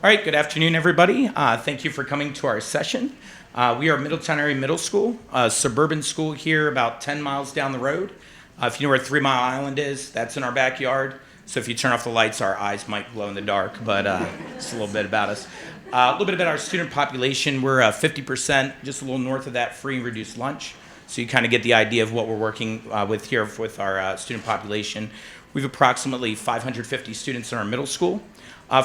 All right, good afternoon, everybody. Thank you for coming to our session. We are Middletown Area Middle School, a suburban school here about 10 miles down the road. If you know where 3 Mile Island is, that's in our backyard. So if you turn off the lights, our eyes might glow in the dark, but just a little bit about us. A little bit about our student population. We're 50%, just a little north of that, free and reduced lunch. So you kind of get the idea of what we're working with here with our student population. We have approximately 550 students in our middle school.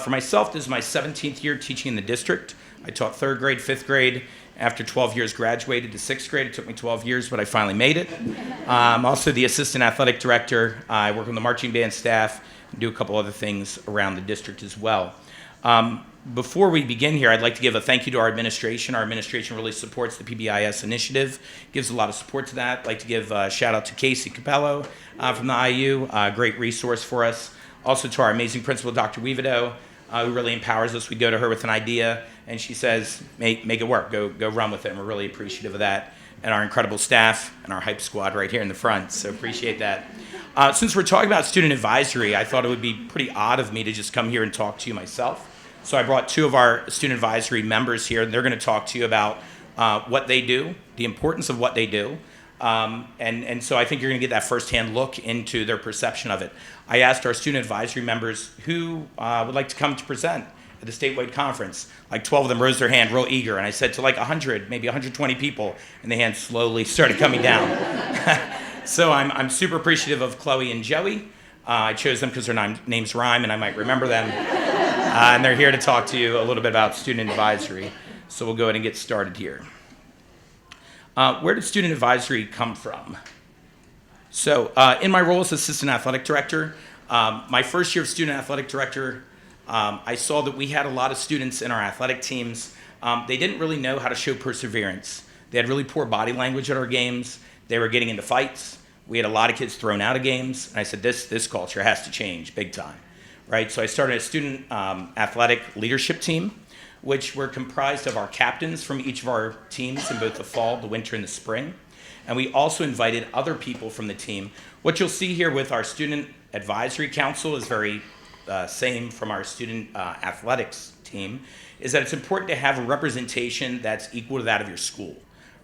For myself, this is my 17th year teaching in the district. I taught 3rd grade, 5th grade. After 12 years, graduated to 6th grade. It took me 12 years, but I finally made it. I'm also the assistant athletic director. I work on the marching band staff and do a couple other things around the district as well. Before we begin here, I'd like to give a thank you to our administration. Our administration really supports the PBIS initiative, gives a lot of support to that. I'd like to give a shout out to Casey Capello from the IU, a great resource for us. Also to our amazing principal, Dr. Weavido, who really empowers us. We go to her with an idea, and she says, make it work, go run with it, and we're really appreciative of that. And our incredible staff and our hype squad right here in the front, so appreciate that. Since we're talking about student advisory, I thought it would be pretty odd of me to just come here and talk to you myself. So I brought 2 of our student advisory members here, and they're going to talk to you about what they do, the importance of what they do. And so I think you're going to get that firsthand look into their perception of it. I asked our student advisory members who would like to come to present at the statewide conference. Like 12 of them rose their hand real eager, and I said to like 100, maybe 120 people, and the hands slowly started coming down. So I'm super appreciative of Chloe and Joey. I chose them because their names rhyme and I might remember them. And they're here to talk to you a little bit about student advisory. So we'll go ahead and get started here. Where did student advisory come from? So in my role as assistant athletic director, my first year of student athletic director, I saw that we had a lot of students in our athletic teams. They didn't really know how to show perseverance. They had really poor body language at our games. They were getting into fights. We had a lot of kids thrown out of games. And I said, this culture has to change big time, right? So I started a student athletic leadership team, which were comprised of our captains from each of our teams in both the fall, the winter, and the spring. And we also invited other people from the team. What you'll see here with our student advisory council is very same from our student athletics team, is that it's important to have a representation that's equal to that of your school,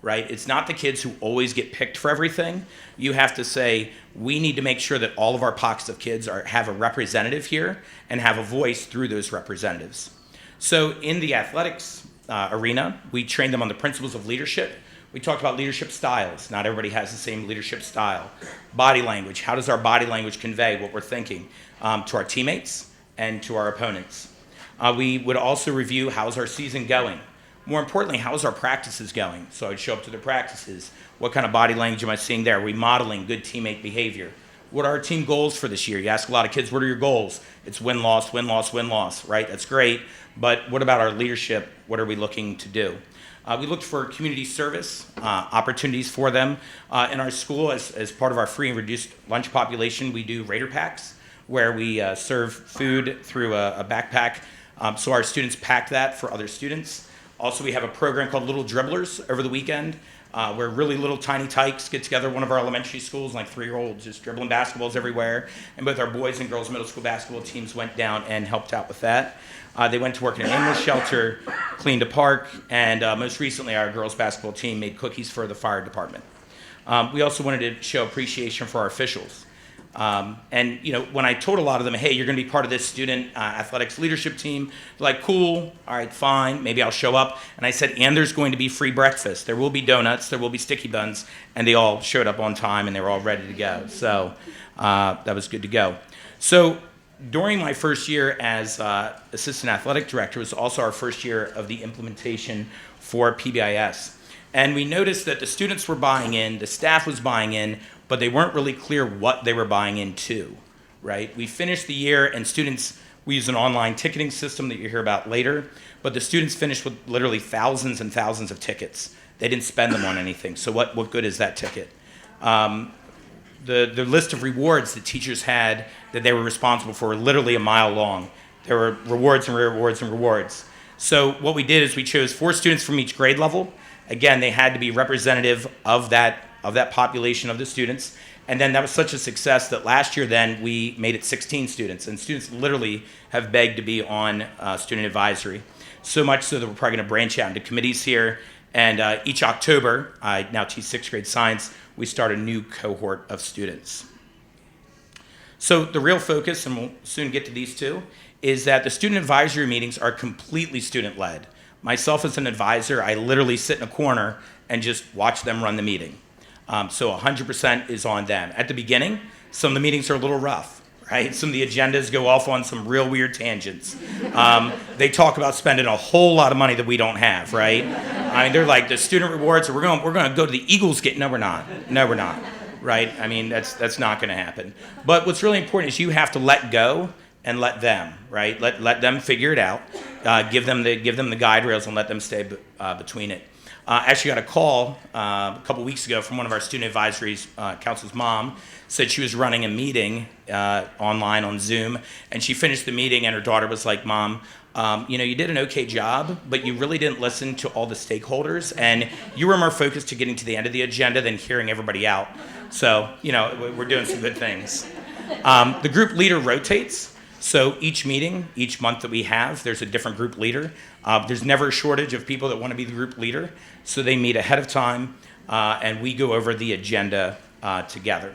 right? It's not the kids who always get picked for everything. You have to say, we need to make sure that all of our pockets of kids have a representative here and have a voice through those representatives. So in the athletics arena, we trained them on the principles of leadership. We talked about leadership styles. Not everybody has the same leadership style. Body language. How does our body language convey what we're thinking to our teammates and to our opponents? We would also review how's our season going. More importantly, how's our practices going? So I'd show up to the practices. What kind of body language am I seeing there? Are we modeling good teammate behavior? What are our team goals for this year? You ask a lot of kids, what are your goals? It's win, loss, win, loss, win, loss, right? That's great. But what about our leadership? What are we looking to do? We looked for community service opportunities for them. In our school, as part of our free and reduced lunch population, we do Raider Packs, where we serve food through a backpack. So our students pack that for other students. Also, we have a program called Little Dribblers over the weekend, where really little tiny tykes get together. One of our elementary schools, like 3-year-olds, just dribbling basketballs everywhere. And both our boys and girls middle school basketball teams went down and helped out with that. They went to work in an animal shelter, cleaned a park, and most recently our girls basketball team made cookies for the fire department. We also wanted to show appreciation for our officials. And when I told a lot of them, hey, you're going to be part of this student athletics leadership team, they're like, cool, all right, fine, maybe I'll show up. And I said, and there's going to be free breakfast. There will be donuts, there will be sticky buns, and they all showed up on time and they were all ready to go. So that was good to go. So during my first year as assistant athletic director was also our first year of the implementation for PBIS. And we noticed that the students were buying in, the staff was buying in, but they weren't really clear what they were buying into, right? We finished the year and students, we use an online ticketing system that you'll hear about later, but the students finished with literally thousands and thousands of tickets. They didn't spend them on anything, so what good is that ticket? The list of rewards that teachers had that they were responsible for were literally a mile long. There were rewards and rewards and rewards. So what we did is we chose 4 students from each grade level. Again, they had to be representative of that population of the students. And then that was such a success that last year then we made it 16 students. And students literally have begged to be on student advisory. So much so that we're probably going to branch out into committees here. And each October, I now teach 6th grade science, we start a new cohort of students. So the real focus, and we'll soon get to these two, is that the student advisory meetings are completely student-led. Myself as an advisor, I literally sit in a corner and just watch them run the meeting. So 100% is on them. At the beginning, some of the meetings are a little rough, right? Some of the agendas go off on some real weird tangents. They talk about spending a whole lot of money that we don't have, right? I mean, they're like, the student rewards, we're going to go to the Eagles game. No, we're not. No, we're not, right? I mean, that's not going to happen. But what's really important is you have to let go and let them, right? Let them figure it out. Give them the guide rails and let them stay between it. Actually got a call a couple weeks ago from one of our student advisory council's mom. Said she was running a meeting online on Zoom, and she finished the meeting, and her daughter was like, "Mom, you did an okay job, but you really didn't listen to all the stakeholders, and you were more focused to getting to the end of the agenda than hearing everybody out. So, we're doing some good things." The group leader rotates. So each meeting, each month that we have, there's a different group leader. There's never a shortage of people that want to be the group leader. So they meet ahead of time, and we go over the agenda together.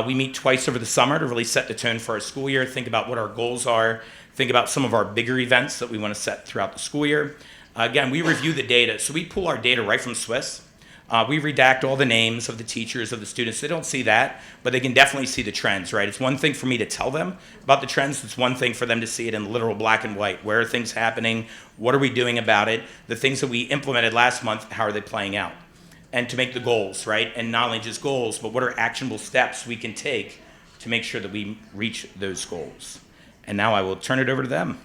We meet twice over the summer to really set the tone for our school year, think about what our goals are, think about some of our bigger events that we want to set throughout the school year. Again, we review the data. So we pull our data right from Swiss. We redact all the names of the teachers, of the students. They don't see that, but they can definitely see the trends, right? It's one thing for me to tell them about the trends. It's one thing for them to see it in literal black and white. Where are things happening? What are we doing about it? The things that we implemented last month, how are they playing out? And to make the goals, right? And not only just goals, but what are actionable steps we can take to make sure that we reach those goals? And now I will turn it over to them.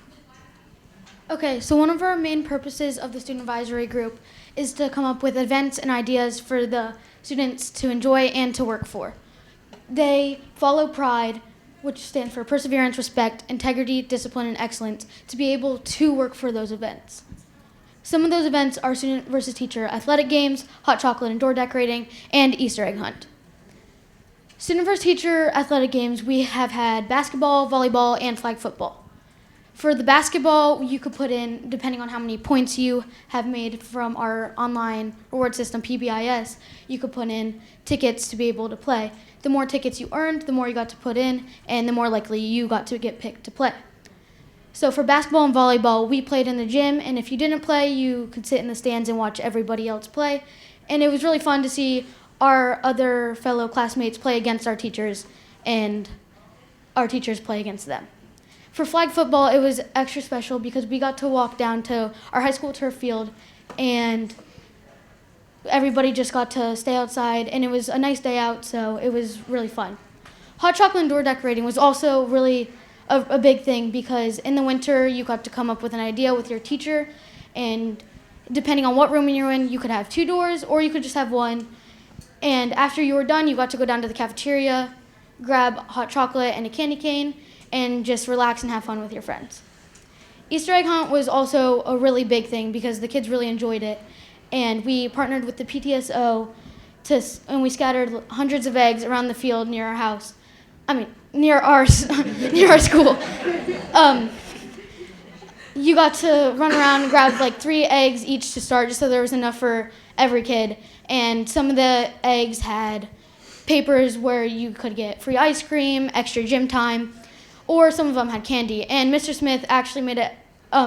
Okay, so one of our main purposes of the student advisory group is to come up with events and ideas for the students to enjoy and to work for. They follow PRIDE, which stands for Perseverance, Respect, Integrity, Discipline, and Excellence, to be able to work for those events. Some of those events are student versus teacher athletic games, hot chocolate and door decorating, and Easter egg hunt. Student versus teacher athletic games, we have had basketball, volleyball, and flag football. For the basketball, you could put in, depending on how many points you have made from our online reward system, PBIS, you could put in tickets to be able to play. The more tickets you earned, the more you got to put in, and the more likely you got to get picked to play. So for basketball and volleyball, we played in the gym, and if you didn't play, you could sit in the stands and watch everybody else play. And it was really fun to see our other fellow classmates play against our teachers, and our teachers play against them. For flag football, it was extra special because we got to walk down to our high school turf field, and everybody just got to stay outside, and it was a nice day out, so it was really fun. Hot chocolate and door decorating was also really a big thing because in the winter, you got to come up with an idea with your teacher, and depending on what room you're in, you could have 2 doors or you could just have one. And after you were done, you got to go down to the cafeteria, grab hot chocolate and a candy cane, and just relax and have fun with your friends. Easter egg hunt was also a really big thing because the kids really enjoyed it. And we partnered with the PTSO and we scattered hundreds of eggs around the field near our house. Near our school. You got to run around and grab like 3 eggs each to start just so there was enough for every kid. And some of the eggs had papers where you could get free ice cream, extra gym time, or some of them had candy. And Mr. Smith actually made it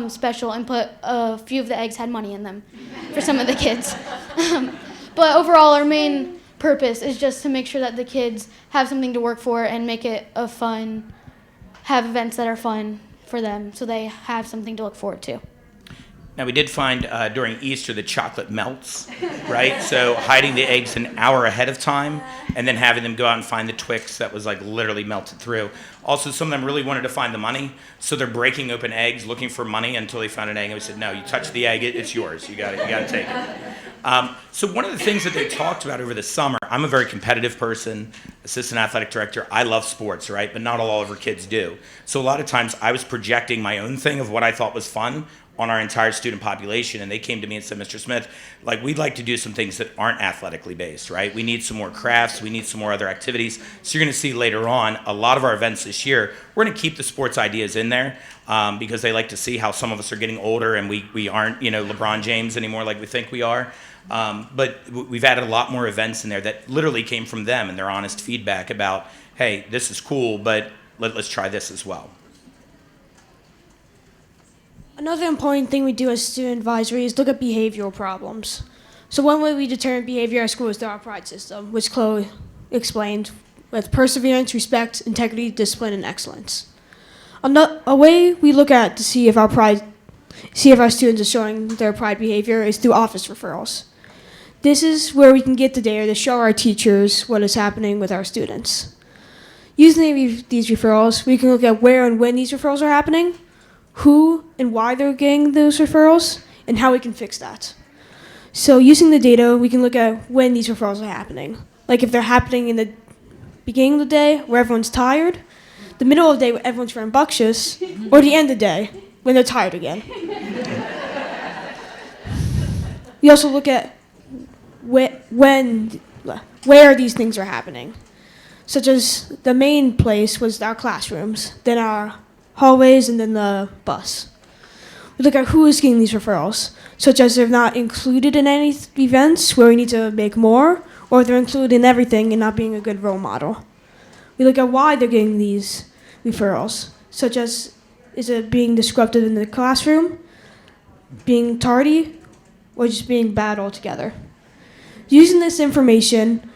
special and put a few of the eggs had money in them for some of the kids. But overall, our main purpose is just to make sure that the kids have something to work for and make it have events that are fun for them so they have something to look forward to. Now, we did find during Easter the chocolate melts, right? So hiding the eggs an hour ahead of time and then having them go out and find the Twix that was like literally melted through. Also, some of them really wanted to find the money, so they're breaking open eggs looking for money until they found an egg. And we said, no, you touch the egg, it's yours. You got to take it. So one of the things that they talked about over the summer, I'm a very competitive person, assistant athletic director. I love sports, right? But not all of our kids do. So a lot of times I was projecting my own thing of what I thought was fun on our entire student population, and they came to me and said, Mr. Smith, like, we'd like to do some things that aren't athletically based, right? We need some more crafts, we need some more other activities. So you're gonna see later on, a lot of our events this year, we're gonna keep the sports ideas in there, because they like to see how some of us are getting older and we aren't, LeBron James anymore like we think we are. But we've added a lot more events in there that literally came from them and their honest feedback about, hey, this is cool, but let's try this as well. Another important thing we do as student advisory is look at behavioral problems. So one way we determine behavior at school is through our pride system, which Chloe explained, with perseverance, respect, integrity, discipline, and excellence. A way we look at to see if our students are showing their pride behavior is through office referrals. This is where we can get the data to show our teachers what is happening with our students. Using these referrals, we can look at where and when these referrals are happening, who and why they're getting those referrals, and how we can fix that. So using the data, we can look at when these referrals are happening. Like if they're happening in the beginning of the day where everyone's tired, the middle of the day where everyone's rambunctious, or the end of the day when they're tired again. We also look at where these things are happening, such as the main place was our classrooms, then our hallways, and then the bus. We look at who is getting these referrals, such as they're not included in any events where we need to make more, or they're included in everything and not being a good role model. We look at why they're getting these referrals, such as is it being disruptive in the classroom, being tardy, or just being bad altogether. Using this information,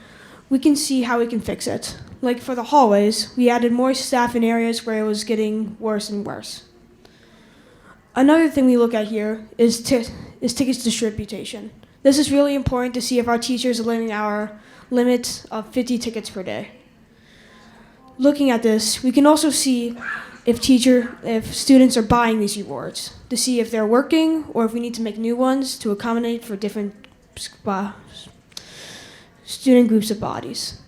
we can see how we can fix it. Like for the hallways, we added more staff in areas where it was getting worse and worse. Another thing we look at here is tickets distribution. This is really important to see if our teachers are limiting our limit of 50 tickets per day. Looking at this, we can also see if students are buying these rewards to see if they're working or if we need to make new ones to accommodate for different student groups of bodies.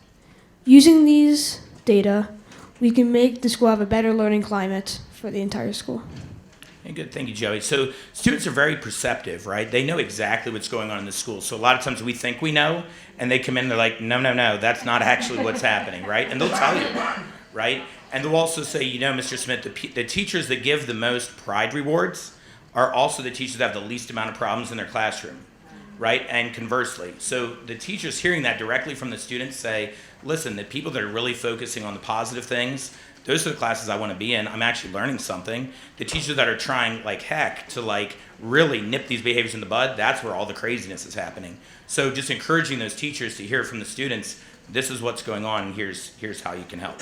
Using these data, we can make the school have a better learning climate for the entire school. Hey, good, thank you, Joey. So students are very perceptive, right? They know exactly what's going on in the school. So a lot of times we think we know, and they come in and they're like, no, that's not actually what's happening, right? And they'll tell you, right? And they'll also say, Mr. Smith, the teachers that give the most pride rewards are also the teachers that have the least amount of problems in their classroom, right? And conversely. So the teachers hearing that directly from the students say, listen, the people that are really focusing on the positive things, those are the classes I want to be in. I'm actually learning something. The teachers that are trying like heck to like really nip these behaviors in the bud, that's where all the craziness is happening. So just encouraging those teachers to hear from the students, this is what's going on, and here's how you can help.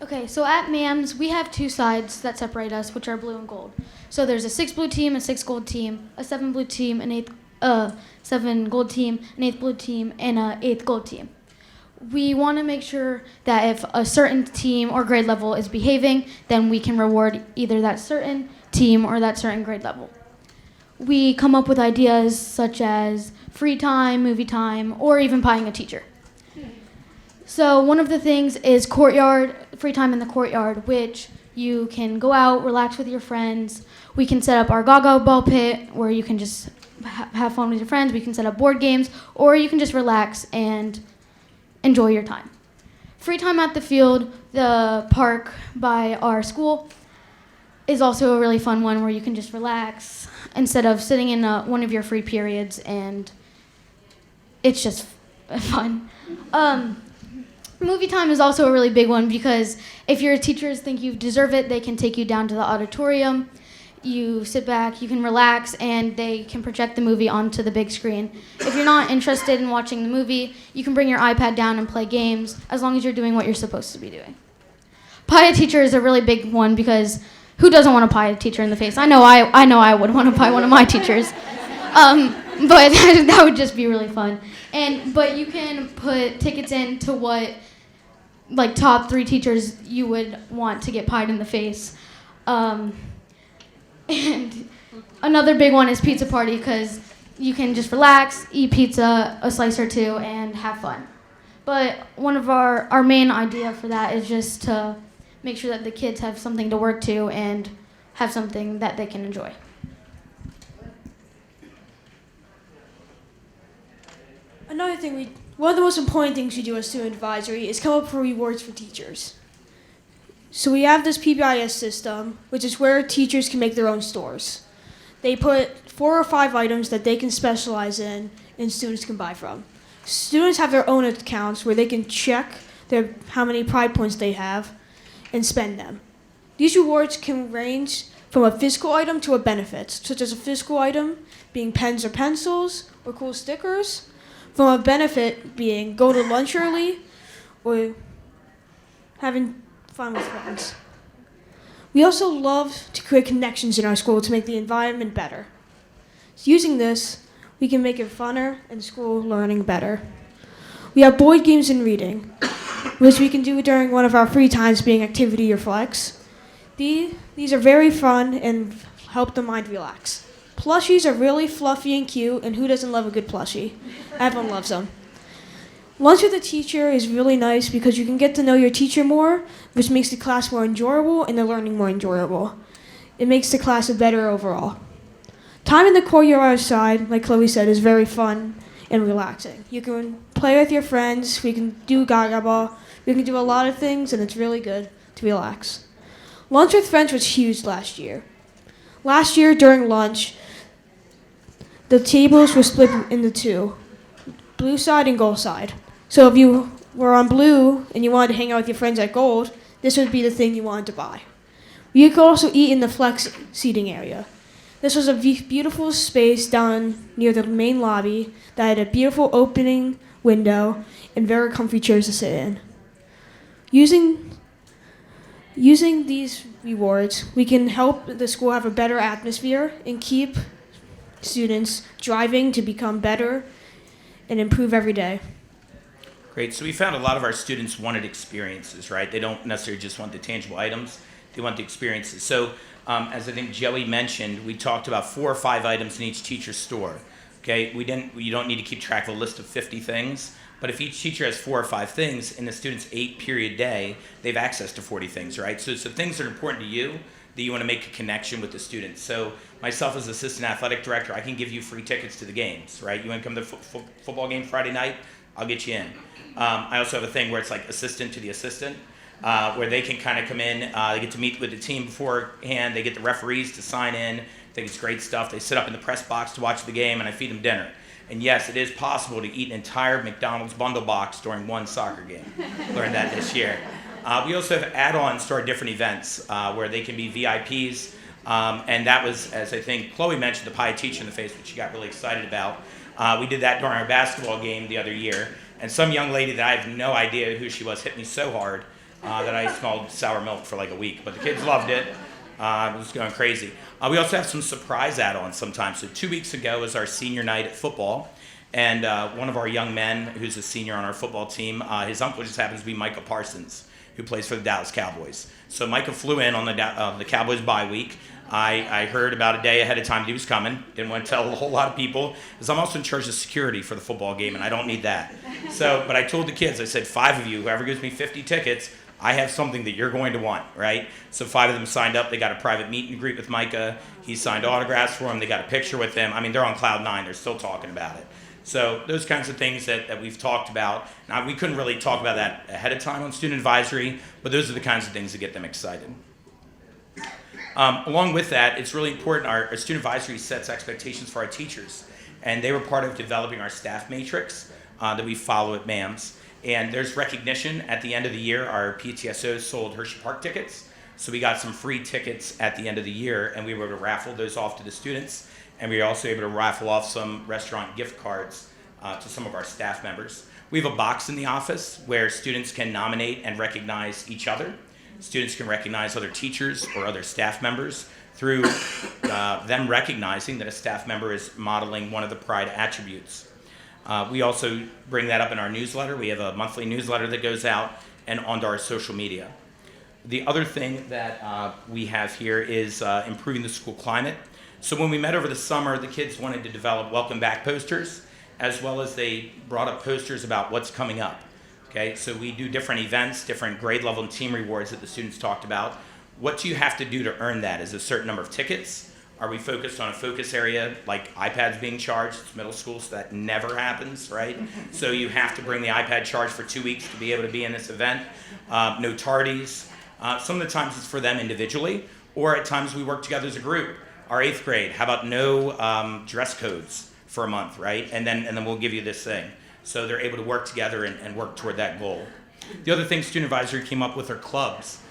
Okay, so at MAMS, we have two sides that separate us, which are blue and gold. So there's a 6 blue team, a 6 gold team, a 7 blue team, an 7 gold team, an 8 blue team, and an 8 gold team. We want to make sure that if a certain team or grade level is behaving, then we can reward either that certain team or that certain grade level. We come up with ideas such as free time, movie time, or even pieing a teacher. So one of the things is free time in the courtyard, which you can go out, relax with your friends. We can set up our gaga ball pit where you can just have fun with your friends. We can set up board games, or you can just relax and enjoy your time. Free time at the field, the park by our school, is also a really fun one where you can just relax instead of sitting in one of your free periods, and it's just fun. Movie time is also a really big one because if your teachers think you deserve it, they can take you down to the auditorium. You sit back, you can relax, and they can project the movie onto the big screen. If you're not interested in watching the movie, you can bring your iPad down and play games as long as you're doing what you're supposed to be doing. Pie a teacher is a really big one because who doesn't want to pie a teacher in the face? I know I would want to pie one of my teachers. But that would just be really fun. But you can put tickets in to what top 3 teachers you would want to get pied in the face. And another big one is pizza party because you can just relax, eat pizza, a slice or two, and have fun. But one of our main idea for that is just to make sure that the kids have something to work to and have something that they can enjoy. Another thing, one of the most important things we do as student advisory is come up with rewards for teachers. So we have this PBIS system, which is where teachers can make their own stores. They put 4 or 5 items that they can specialize in and students can buy from. Students have their own accounts where they can check how many pride points they have and spend them. These rewards can range from a physical item to a benefit, such as a physical item being pens or pencils or cool stickers, from a benefit being go to lunch early or having fun with friends. We also love to create connections in our school to make the environment better. So using this, we can make it funner and school learning better. We have board games and reading, which we can do during one of our free times being activity or flex. These are very fun and help the mind relax. Plushies are really fluffy and cute, and who doesn't love a good plushie? Everyone loves them. Lunch with a teacher is really nice because you can get to know your teacher more, which makes the class more enjoyable and the learning more enjoyable. It makes the class a better overall. Time in the courtyard outside, like Chloe said, is very fun and relaxing. You can play with your friends, we can do gaga ball, we can do a lot of things, and it's really good to relax. Lunch with friends was huge last year. Last year during lunch, the tables were split into 2, blue side and gold side. So if you were on blue and you wanted to hang out with your friends at gold, this would be the thing you wanted to buy. You could also eat in the flex seating area. This was a beautiful space down near the main lobby that had a beautiful opening window and very comfy chairs to sit in. Using these rewards, we can help the school have a better atmosphere and keep students driving to become better and improve every day. Great. So we found a lot of our students wanted experiences, right? They don't necessarily just want the tangible items. They want the experiences. So as I think Joey mentioned, we talked about 4 or 5 items in each teacher's store. Okay, you don't need to keep track of a list of 50 things, but if each teacher has 4 or 5 things in the student's 8-period day, they have access to 40 things, right? So things that are important to you that you want to make a connection with the students. So myself as assistant athletic director, I can give you free tickets to the games, right? You want to come to the football game Friday night? I'll get you in. I also have a thing where it's like assistant to the assistant, where they can kind of come in, they get to meet with the team beforehand, they get the referees to sign in. I think it's great stuff. They sit up in the press box to watch the game, and I feed them dinner. And yes, it is possible to eat an entire McDonald's bundle box during one soccer game. Learned that this year. We also have add-ons to our different events where they can be VIPs. And that was, as I think Chloe mentioned, the pie teacher in the face, which she got really excited about. We did that during our basketball game the other year. And some young lady that I have no idea who she was hit me so hard that I smelled sour milk for like a week. But the kids loved it. It was going crazy. We also have some surprise add-ons sometimes. So 2 weeks ago was our senior night at football. And one of our young men, who's a senior on our football team, his uncle just happens to be Micah Parsons, who plays for the Dallas Cowboys. So Micah flew in on the Cowboys bye week. I heard about a day ahead of time that he was coming. Didn't want to tell a whole lot of people, because I'm also in charge of security for the football game, and I don't need that. But I told the kids, I said, 5 of you, whoever gives me 50 tickets, I have something that you're going to want, right? So 5 of them signed up. They got a private meet and greet with Micah. He signed autographs for him. They got a picture with him. I mean, they're on cloud 9. They're still talking about it. So those kinds of things that we've talked about. Now, we couldn't really talk about that ahead of time on student advisory, but those are the kinds of things that get them excited. Along with that, it's really important, our student advisory sets expectations for our teachers. And they were part of developing our staff matrix that we follow at MAMS. And there's recognition at the end of the year. Our PTSOs sold Hershey Park tickets. So we got some free tickets at the end of the year, and we were able to raffle those off to the students. And we were also able to raffle off some restaurant gift cards to some of our staff members. We have a box in the office where students can nominate and recognize each other. Students can recognize other teachers or other staff members through them recognizing that a staff member is modeling one of the Pride attributes. We also bring that up in our newsletter. We have a monthly newsletter that goes out and onto our social media. The other thing that we have here is improving the school climate. So when we met over the summer, the kids wanted to develop welcome back posters, as well as they brought up posters about what's coming up. Okay, so we do different events, different grade level and team rewards that the students talked about. What do you have to do to earn that? Is a certain number of tickets? Are we focused on a focus area like iPads being charged? It's middle school, so that never happens, right? So you have to bring the iPad charged for 2 weeks to be able to be in this event. No tardies. Some of the times it's for them individually, or at times we work together as a group. Our 8th grade, how about no dress codes for a month, right? And then we'll give you this thing. So they're able to work together and work toward that goal. The other thing Student Advisory came up with are clubs.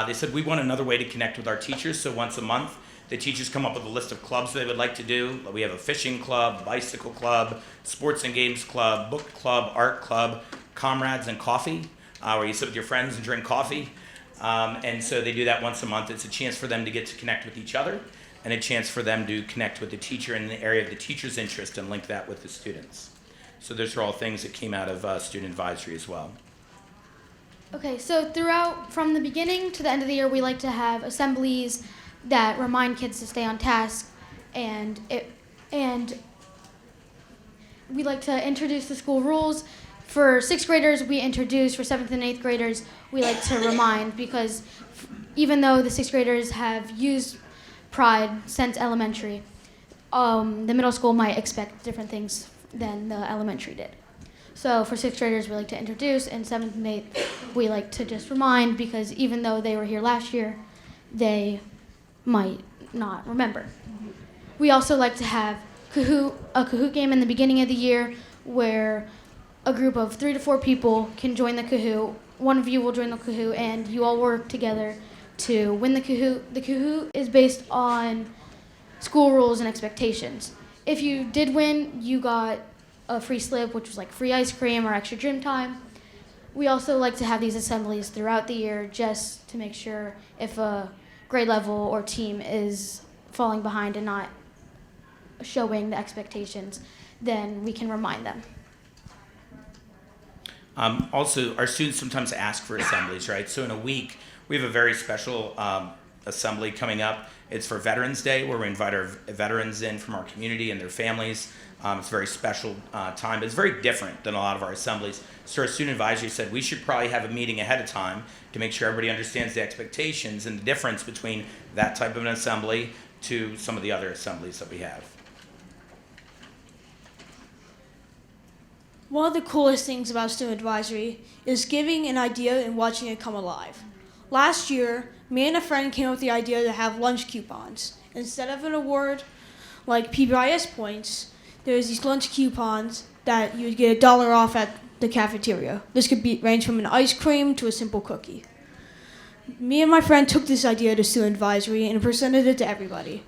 They said we want another way to connect with our teachers, so once a month, the teachers come up with a list of clubs they would like to do. We have a fishing club, bicycle club, sports and games club, book club, art club, comrades and coffee, where you sit with your friends and drink coffee. And so they do that once a month. It's a chance for them to get to connect with each other and a chance for them to connect with the teacher in the area of the teacher's interest and link that with the students. So those are all things that came out of Student Advisory as well. Okay, so throughout, from the beginning to the end of the year, we like to have assemblies that remind kids to stay on task, and we like to introduce the school rules. For 6th graders, we introduce. For 7th and 8th graders, we like to remind, because even though the 6th graders have used Pride since elementary, the middle school might expect different things than the elementary did. So for 6th graders, we like to introduce, and 7th and 8th, we like to just remind, because even though they were here last year, they might not remember. We also like to have a Kahoot game in the beginning of the year, where a group of 3 to 4 people can join the Kahoot. One of you will join the Kahoot, and you all work together to win the Kahoot. The Kahoot is based on school rules and expectations. If you did win, you got a free slip, which was like free ice cream or extra gym time. We also like to have these assemblies throughout the year, just to make sure if a grade level or team is falling behind and not showing the expectations, then we can remind them. Also, our students sometimes ask for assemblies, right? So in a week, we have a very special assembly coming up. It's for Veterans Day, where we invite our veterans in from our community and their families. It's a very special time, but it's very different than a lot of our assemblies. So our student advisory said we should probably have a meeting ahead of time to make sure everybody understands the expectations and the difference between that type of an assembly to some of the other assemblies that we have. One of the coolest things about student advisory is giving an idea and watching it come alive. Last year, me and a friend came up with the idea to have lunch coupons. Instead of an award like PBIS points, there's these lunch coupons that you would get $1 off at the cafeteria. This could range from an ice cream to a simple cookie. Me and my friend took this idea to student advisory and presented it to everybody.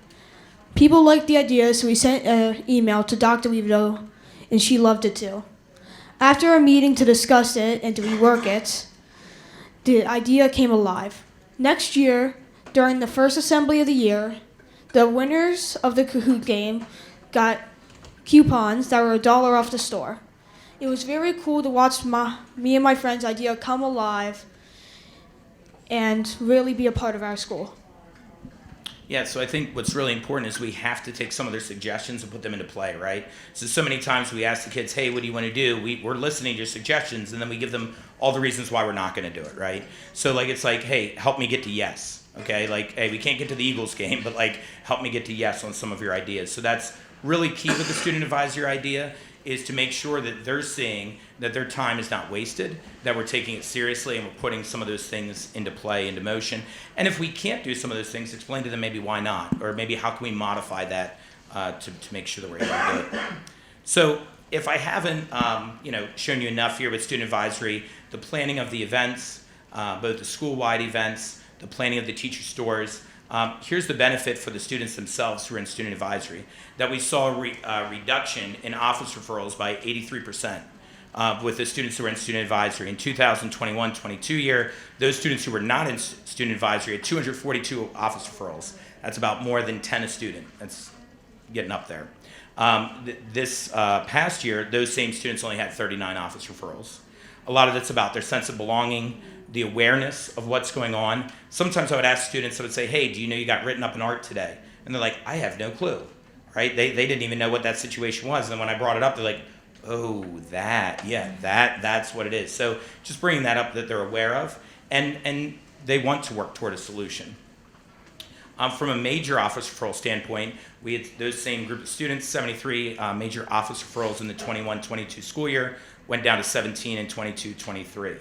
People liked the idea, so we sent an email to Dr. Levido, and she loved it too. After a meeting to discuss it and to rework it, the idea came alive. Next year, during the first assembly of the year, the winners of the Kahoot game got coupons that were $1 off the store. It was very cool to watch me and my friend's idea come alive and really be a part of our school. Yeah, so I think what's really important is we have to take some of their suggestions and put them into play, right? So many times we ask the kids, hey, what do you want to do? We're listening to your suggestions, and then we give them all the reasons why we're not going to do it, right? So it's like, hey, help me get to yes, okay? Like, hey, we can't get to the Eagles game, but help me get to yes on some of your ideas. So that's really key with the student advisory idea, is to make sure that they're seeing that their time is not wasted, that we're taking it seriously and we're putting some of those things into play, into motion. And if we can't do some of those things, explain to them maybe why not, or maybe how can we modify that to make sure that we're able to do it. So if I haven't shown you enough here with student advisory, the planning of the events, both the school-wide events, the planning of the teacher stores, here's the benefit for the students themselves who are in student advisory, that we saw a reduction in office referrals by 83% with the students who were in student advisory. In 2021-22 year, those students who were not in student advisory had 242 office referrals. That's about more than 10 a student. That's getting up there. This past year, those same students only had 39 office referrals. A lot of that's about their sense of belonging, the awareness of what's going on. Sometimes I would ask students, I would say, hey, do you know you got written up in art today? And they're like, I have no clue, right? They didn't even know what that situation was. And then when I brought it up, they're like, oh, that's what it is. So just bringing that up that they're aware of, and they want to work toward a solution. From a major office referral standpoint, we had those same group of students, 73 major office referrals in the 21-22 school year, went down to 17 in 22-23.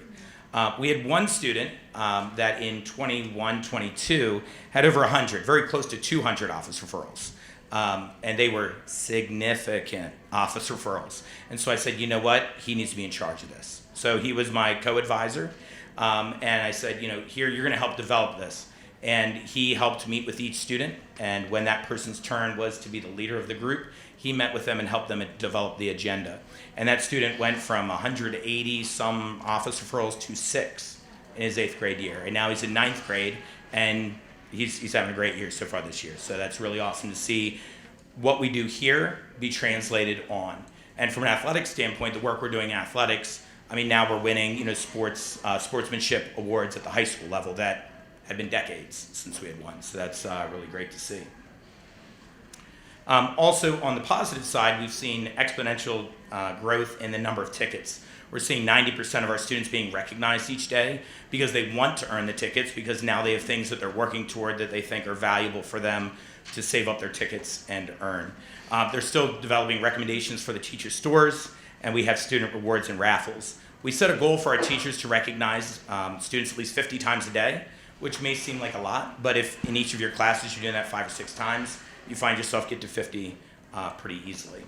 We had one student that in 21-22 had over 100, very close to 200 office referrals. And they were significant office referrals. And so I said, you know what? He needs to be in charge of this. So he was my co-advisor. And I said, here, you're going to help develop this. And he helped meet with each student. And when that person's turn was to be the leader of the group, he met with them and helped them develop the agenda. And that student went from 180 some office referrals to 6 in his 8th grade year. And now he's in 9th grade, and he's having a great year so far this year. So that's really awesome to see what we do here be translated on. And from an athletic standpoint, the work we're doing in athletics, I mean, now we're winning, sportsmanship awards at the high school level that had been decades since we had won. So that's really great to see. Also, on the positive side, we've seen exponential growth in the number of tickets. We're seeing 90% of our students being recognized each day because they want to earn the tickets, because now they have things that they're working toward that they think are valuable for them to save up their tickets and earn. They're still developing recommendations for the teacher stores, and we have student rewards and raffles. We set a goal for our teachers to recognize students at least 50 times a day, which may seem like a lot, but if in each of your classes you're doing that 5 or 6 times, you find yourself get to 50 pretty easily.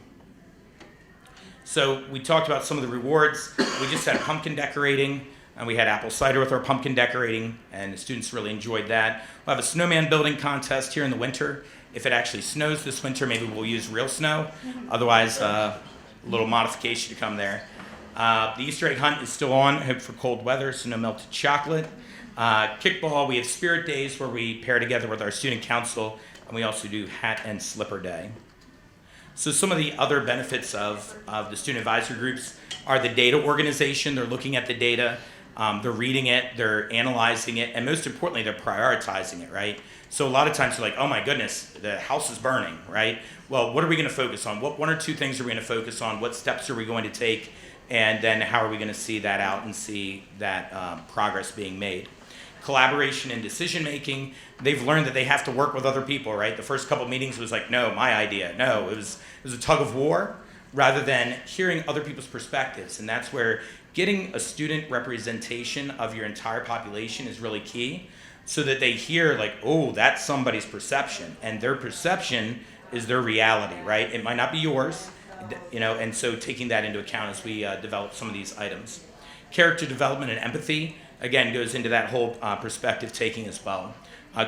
So we talked about some of the rewards. We just had pumpkin decorating, and we had apple cider with our pumpkin decorating, and the students really enjoyed that. We'll have a snowman building contest here in the winter. If it actually snows this winter, maybe we'll use real snow. Otherwise, a little modification to come there. The Easter egg hunt is still on, I hope for cold weather, so no melted chocolate. Kickball, we have spirit days where we pair together with our student council, and we also do hat and slipper day. So some of the other benefits of the student advisory groups are the data organization. They're looking at the data, they're reading it, they're analyzing it, and most importantly, they're prioritizing it, right? So a lot of times you're like, oh my goodness, the house is burning, right? Well, what are we going to focus on? What 1 or 2 things are we going to focus on? What steps are we going to take? And then how are we going to see that out and see that progress being made? Collaboration and decision making. They've learned that they have to work with other people, right? The first couple meetings was like, no, my idea. No, it was a tug of war rather than hearing other people's perspectives. And that's where getting a student representation of your entire population is really key, so that they hear like, oh, that's somebody's perception, and their perception is their reality, right? It might not be yours, and so taking that into account as we develop some of these items. Character development and empathy, again, goes into that whole perspective taking as well.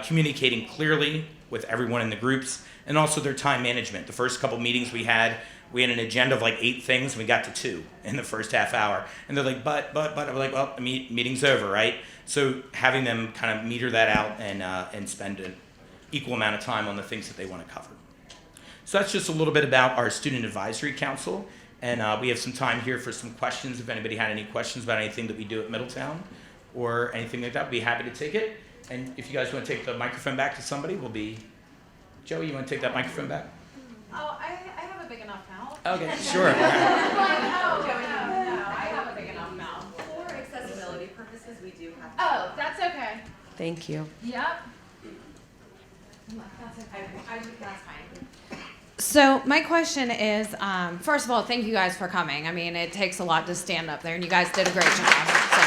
Communicating clearly with everyone in the groups, and also their time management. The first couple meetings we had an agenda of like 8 things, and we got to 2 in the first half hour. And they're like, but, I'm like, well, the meeting's over, right? So having them kind of meter that out and spend an equal amount of time on the things that they want to cover. So that's just a little bit about our Student Advisory Council. And we have some time here for some questions. If anybody had any questions about anything that we do at Middletown or anything like that, we'd be happy to take it. And if you guys want to take the microphone back to somebody, we'll be... Joey, you want to take that microphone back? Oh, I have a big enough mouth. Okay, sure. No, I have a big enough mouth. For accessibility purposes, we do have to. Oh, that's okay. Thank you. Yep. That's fine. So my question is, first of all, thank you guys for coming. I mean, it takes a lot to stand up there, and you guys did a great job. So.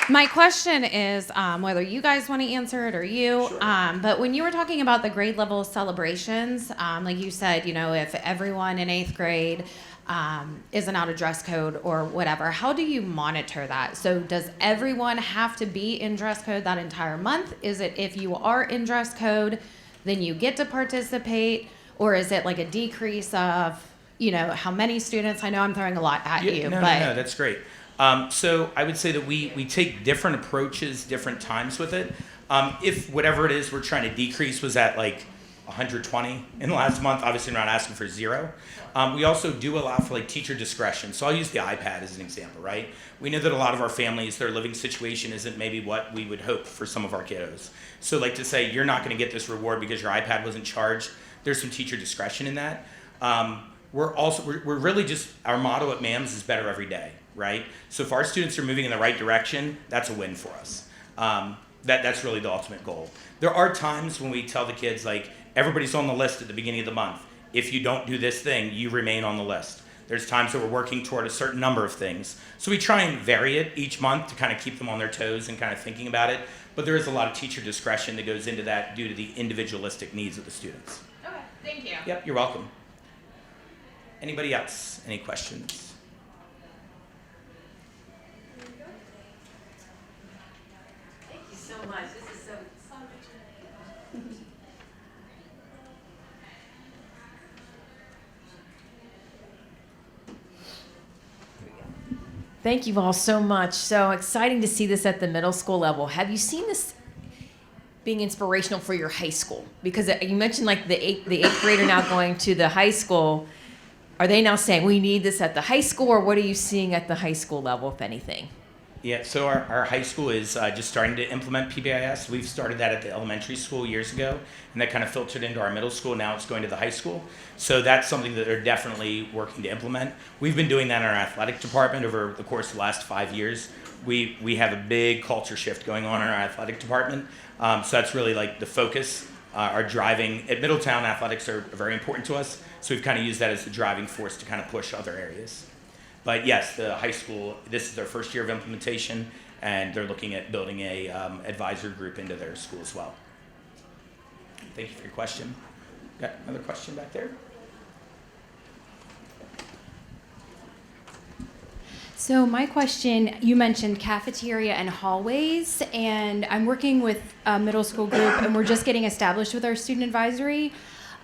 My question is whether you guys want to answer it or you, Sure. But when you were talking about the grade level celebrations, like you said, if everyone in 8th grade isn't out of dress code or whatever, how do you monitor that? So does everyone have to be in dress code that entire month? Is it if you are in dress code, then you get to participate? Or is it like a decrease of, how many students? I know I'm throwing a lot at you. No, that's great. So I would say that we take different approaches, different times with it. If whatever it is we're trying to decrease was at like 120 in the last month, obviously we're not asking for 0. We also do allow for like teacher discretion. So I'll use the iPad as an example, right? We know that a lot of our families, their living situation isn't maybe what we would hope for some of our kiddos. So like to say, you're not going to get this reward because your iPad wasn't charged, there's some teacher discretion in that. We're really just, our motto at MAMS is better every day, right? So if our students are moving in the right direction, that's a win for us. That's really the ultimate goal. There are times when we tell the kids, like, everybody's on the list at the beginning of the month. If you don't do this thing, you remain on the list. There's times that we're working toward a certain number of things. So we try and vary it each month to kind of keep them on their toes and kind of thinking about it. But there is a lot of teacher discretion that goes into that due to the individualistic needs of the students. Okay, thank you. Yep, you're welcome. Anybody else? Any questions? Thank you so much. This is so Thank you all so much. So exciting to see this at the middle school level. Have you seen this being inspirational for your high school? Because you mentioned like the eighth grader now going to the high school. Are they now saying we need this at the high school, or what are you seeing at the high school level, if anything? Yeah, so our high school is just starting to implement PBIS. We've started that at the elementary school years ago, and that kind of filtered into our middle school. Now it's going to the high school. So that's something that they're definitely working to implement. We've been doing that in our athletic department over the course of the last 5 years. We have a big culture shift going on in our athletic department. So that's really like the focus. Our driving at Middletown, athletics are very important to us. So we've kind of used that as the driving force to kind of push other areas. But yes, the high school, this is their first year of implementation, and they're looking at building a advisor group into their school as well. Thank you for your question. Got another question back there? So my question, you mentioned cafeteria and hallways, and I'm working with a middle school group, and we're just getting established with our student advisory.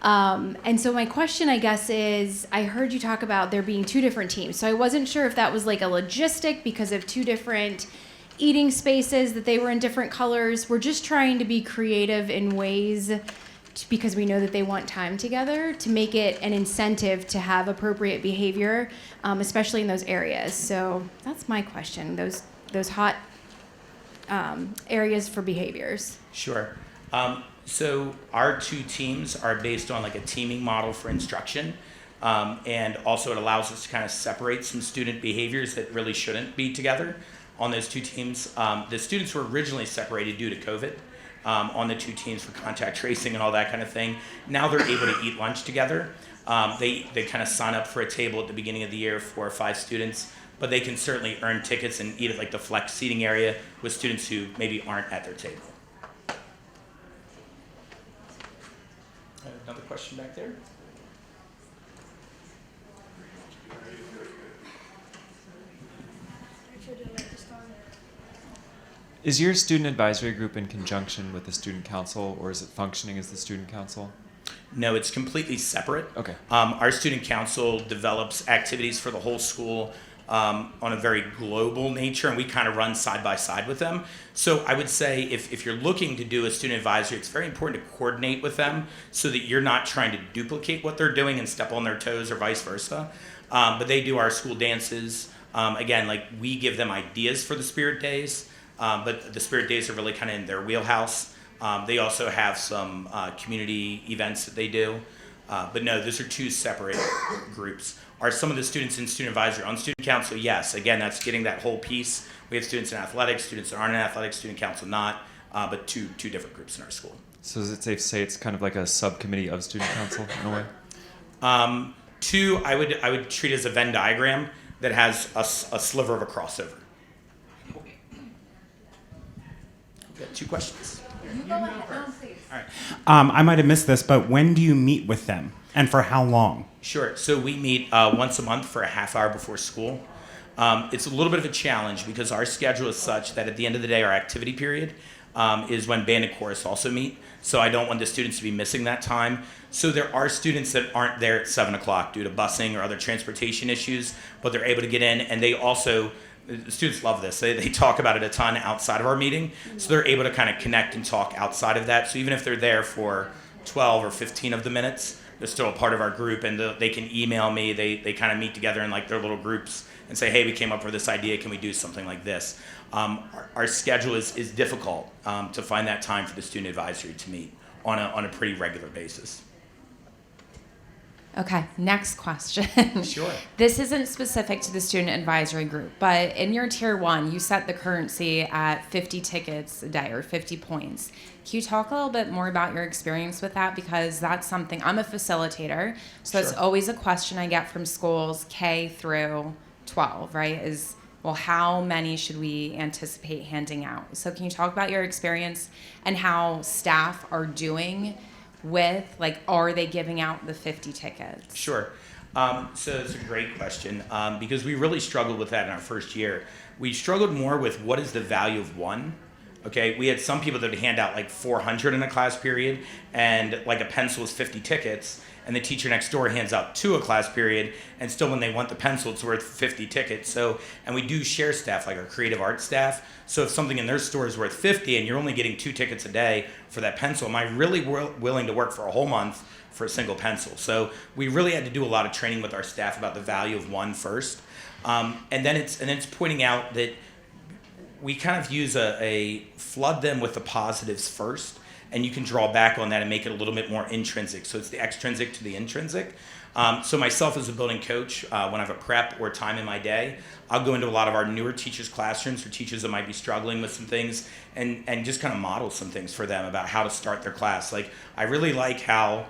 And so my question, I guess, is I heard you talk about there being two different teams. So I wasn't sure if that was like a logistic because of two different eating spaces, that they were in different colors. We're just trying to be creative in ways because we know that they want time together to make it an incentive to have appropriate behavior, especially in those areas. So that's my question, those hot areas for behaviors. Sure. So our two teams are based on like a teaming model for instruction. And also it allows us to kind of separate some student behaviors that really shouldn't be together on those two teams. The students were originally separated due to COVID on the two teams for contact tracing and all that kind of thing. Now they're able to eat lunch together. They kind of sign up for a table at the beginning of the year, 4 or 5 students, but they can certainly earn tickets and eat at like the flex seating area with students who maybe aren't at their table. Another question back there? Is your student advisory group in conjunction with the student council, or is it functioning as the student council? No, it's completely separate. Okay. Our student council develops activities for the whole school on a very global nature, and we kind of run side by side with them. So I would say if you're looking to do a student advisory, it's very important to coordinate with them so that you're not trying to duplicate what they're doing and step on their toes or vice versa. But they do our school dances. Again, like we give them ideas for the Spirit Days, but the Spirit Days are really kind of in their wheelhouse. They also have some community events that they do. But no, those are two separate groups. Are some of the students in student advisory on student council? Yes. Again, that's getting that whole piece. We have students in athletics, students that aren't in athletics, student council not, but two different groups in our school. So is it safe to say it's kind of like a subcommittee of student council in a way? Two, I would treat as a Venn diagram that has a sliver of a crossover. We've got 2 questions. All right. I might have missed this, but when do you meet with them, and for how long? Sure. So we meet once a month for a half hour before school. It's a little bit of a challenge because our schedule is such that at the end of the day, our activity period is when band and chorus also meet. So I don't want the students to be missing that time. So there are students that aren't there at 7 o'clock due to busing or other transportation issues, but they're able to get in, and they also, the students love this. They talk about it a ton outside of our meeting. So they're able to kind of connect and talk outside of that. So even if they're there for 12 or 15 of the minutes, they're still a part of our group, and they can email me. They kind of meet together in like their little groups and say, hey, we came up with this idea. Can we do something like this? Our schedule is difficult to find that time for the student advisory to meet on a pretty regular basis. Okay, next question. Sure. This isn't specific to the student advisory group, but in your tier 1, you set the currency at 50 tickets a day or 50 points. Can you talk a little bit more about your experience with that? Because that's something, I'm a facilitator, so that's Sure. always a question I get from schools K through 12, right? Is, well, how many should we anticipate handing out? So can you talk about your experience and how staff are doing with, like, are they giving out the 50 tickets? Sure. So it's a great question because we really struggled with that in our first year. We struggled more with what is the value of one. Okay, we had some people that would hand out like 400 in a class period, and like a pencil is 50 tickets, and the teacher next door hands out 2 a class period, and still when they want the pencil, it's worth 50 tickets. So, and we do share staff, like our creative arts staff. So if something in their store is worth 50 and you're only getting 2 tickets a day for that pencil, am I really willing to work for a whole month for a single pencil? So we really had to do a lot of training with our staff about the value of one first. And then it's pointing out that we kind of use a flood them with the positives first, and you can draw back on that and make it a little bit more intrinsic. So it's the extrinsic to the intrinsic. So myself as a building coach, when I have a prep or time in my day, I'll go into a lot of our newer teachers' classrooms for teachers that might be struggling with some things and just kind of model some things for them about how to start their class. Like, I really like how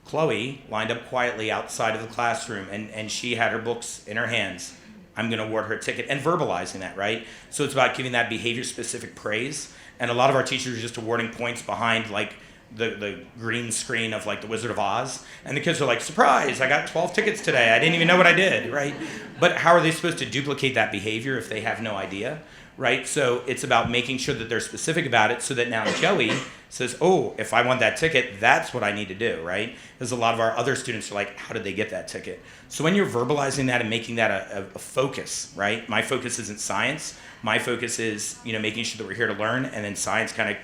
Chloe lined up quietly outside of the classroom and she had her books in her hands. I'm going to award her a ticket, and verbalizing that, right? So it's about giving that behavior-specific praise. And a lot of our teachers are just awarding points behind like the green screen of like the Wizard of Oz. And the kids are like, surprise, I got 12 tickets today. I didn't even know what I did, right? But how are they supposed to duplicate that behavior if they have no idea, right? So it's about making sure that they're specific about it so that now Joey says, oh, if I want that ticket, that's what I need to do, right? Because a lot of our other students are like, how did they get that ticket? So when you're verbalizing that and making that a focus, right? My focus isn't science. My focus is, making sure that we're here to learn, and then science kind of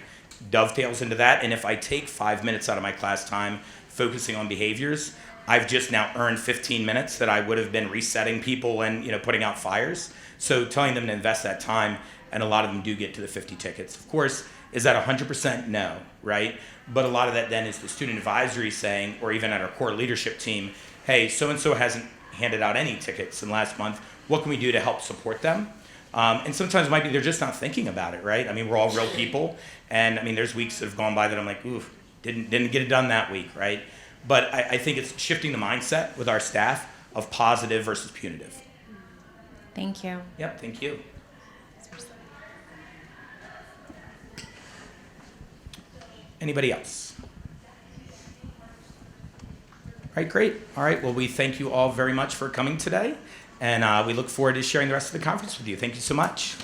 dovetails into that. And if I take 5 minutes out of my class time focusing on behaviors, I've just now earned 15 minutes that I would have been resetting people and putting out fires. So telling them to invest that time, and a lot of them do get to the 50 tickets. Of course, is that 100%? No, right? But a lot of that then is the student advisory saying, or even at our core leadership team, hey, so-and-so hasn't handed out any tickets in last month. What can we do to help support them? And sometimes it might be they're just not thinking about it, right? I mean, we're all real people. And I mean, there's weeks that have gone by that I'm like, oof, didn't get it done that week, right? But I think it's shifting the mindset with our staff of positive versus punitive. Thank you. Yep, thank you. Anybody else? All right, great. All right, well, we thank you all very much for coming today, and we look forward to sharing the rest of the conference with you. Thank you so much.